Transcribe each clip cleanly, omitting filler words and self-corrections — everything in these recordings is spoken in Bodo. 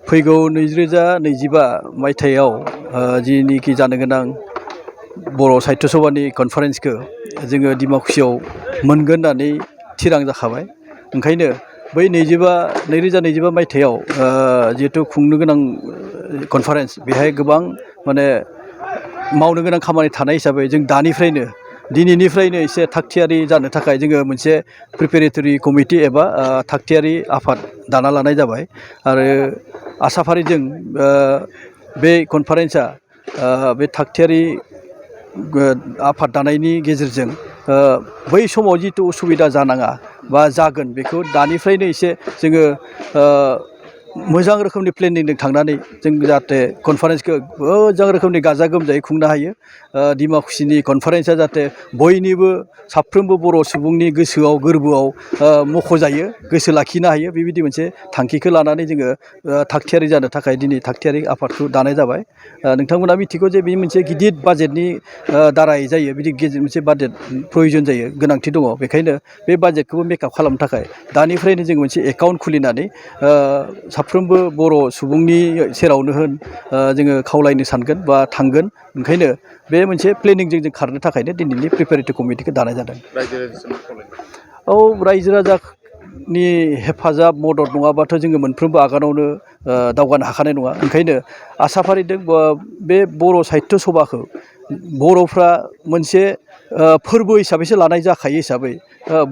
फैगौ 2025 मायथाइयाव जिनिखि जानो गोनां बर' साहित्य सभानि कनफारेन्सखौ जोङो डिमाकुसियाव मोनगोन होननानै थिरां जाखाबाय। ओंखायनो बै 2025 मायथाइयाव जिहेतु खुंनो गोनां कनफारेन्स बेहाय गोबां माने मावनो गोनां खामानि थानाय हिसाबै जों दानिफ्रायनो दिनैनिफ्रायनो एसे थागथियारि जानो थाखाय जोङो मोनसे प्रिपेरेटरि कमिटि एबा थागथियारि आफाद दाना लानाय जाबाय आरो आसाफारिजों बे कनफारेन्सआ बे थागथियारि आफाद दानायनि गेजेरजों बै समाव जितु उसुबिदा जानाङा बा जागोन बेखौ दानिफ्रायनो एसे जोङो मोजां रोखोमनि प्लेनिंजों थांनानै जों जाहाथे कनफारेन्सखौ मोजां रोखोमनि गाजा गोमजायै खुंनो हायो। डिमाकुसिनि कनफारेन्सआ जाहाथे बयनिबो साफ्रोमबो बर' सुबुंनि गोसोआव गोरबोआव मख'जायो, गोसो लाखिनो हायो, बेबायदि मोनसे थांखिखौ लानानै जोङो थागथियारि जानो थाखाय दिनै थागथियारि आफादखौ दानाय जाबाय। नोंथांमोना मिथिगौ जे बे मोनसे गिदिर बाजेटनि दाराय जायो, बिदि मोनसे बाजेट प्रयजन जायो, गोनांथि दङ। बेखायनो बे बाजेटखौबो मेकआप खालामनो थाखाय दानिफ्रायनो जों मोनसे एकाउन्ट खुलिनानै साफ्रोमबो बर' सुबुंनि सेरावनो होन जोङो खावलायनो सानगोन बा थांगोन। ओंखायनो बे मोनसे प्लेनिंजों जों खारनो थाखायनो दिनैनि प्रिपेरेटरि कमिटिखौ दानाय जादों। औ, रायजो राजानि हेफाजाब मदद नङाबाथ' जोङो मोनफ्रोमबो आगानावनो दावगानो हाखानाय नङा। ओंखायनो आसाफारिजों बे बर' साहित्य सभाखौ बर'फ्रा मोनसे फोरबो हिसाबैसो लानाय जाखायो हिसाबै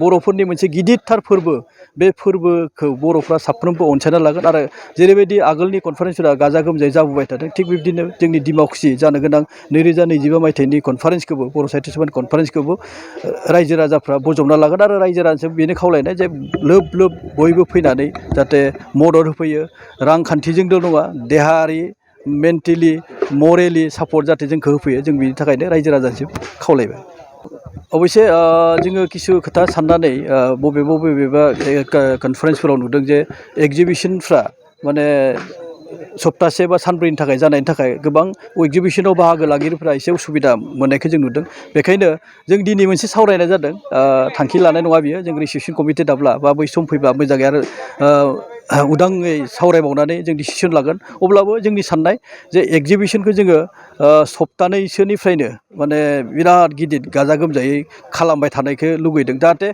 बर'फोरनि मोनसे गिदिरथार फोरबो, बे फोरबोखौ बर'फ्रा साफ्रोमबो अनसायना लागोन आरो जेरैबायदि आगोलनि कनफारेन्सफोरा गाजा गोमजायै जाबोबाय थादों, थिग बिब्दिनो जोंनि डिमाकुसि जानो गोनां 2025 मायथाइनि कनफारेन्सखौबो, बर' साहित्य सभानि कनफारेन्सखौबो रायजो राजाफ्रा बजबना लागोन आरो रायजो राजाजों बेनो खावलायनाय जे लोब लोब बयबो फैनानै जाहाथे मदद होफैयो। रांखान्थिजोंल' नङा, देहायारि, मेन्टेलि, मरेलि सापर्ट जाहाथे जोंखौ होफैयो, जों बिनि थाखायनो रायजो राजासिम खावलायबाय। अबयसे जोङो किसु खोथा साननानै बबेबा कनफारेन्सफोराव नुदों जे एक्जिबिसनफ्रा माने सप्तासे बा सानब्रैनि थाखाय जानायनि थाखाय गोबां एक्जिबिसनाव बाहागो लागिरिफ्रा एसे उसुबिदा मोननायखौ जों नुदों। बेखायनो जों दिनै मोनसे सावरायनाय जादों, थांखि लानाय नङा बियो, जों रिसिपसन कमिटि दाब्ला बा बै सम फैब्ला मोजाङै आरो उदाङै सावरायबावनानै जों डिसिसन लागोन। अब्लाबो जोंनि साननाय जे एक्जिबिसनखौ जोङो सप्तानैसोनिफ्रायनो माने बिराद गिदिर गाजा गोमजायै खालामबाय थानायखौ लुगैदों, जाहाथे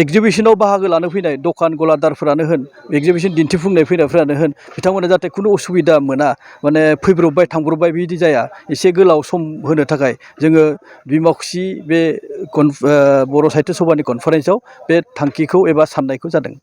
एक्जिबिसनाव बाहागो लानो फैनाय दखान गलादारफोरानो होन, एक्जिबिसन दिन्थिफुंनाय फैनायफोरानो होन, बिथांमोना जाहाथे खुनु उसुबिदा मोना, माने फैब्रबबाय थांब्रबबाय बिदि जाया, एसे गोलाव सम होनो थाखाय जोङो डिमाकुसि बे बर' साहित्य सभानि कनफारेन्सआव बे थांखिखौ एबा साननायखौ जादों।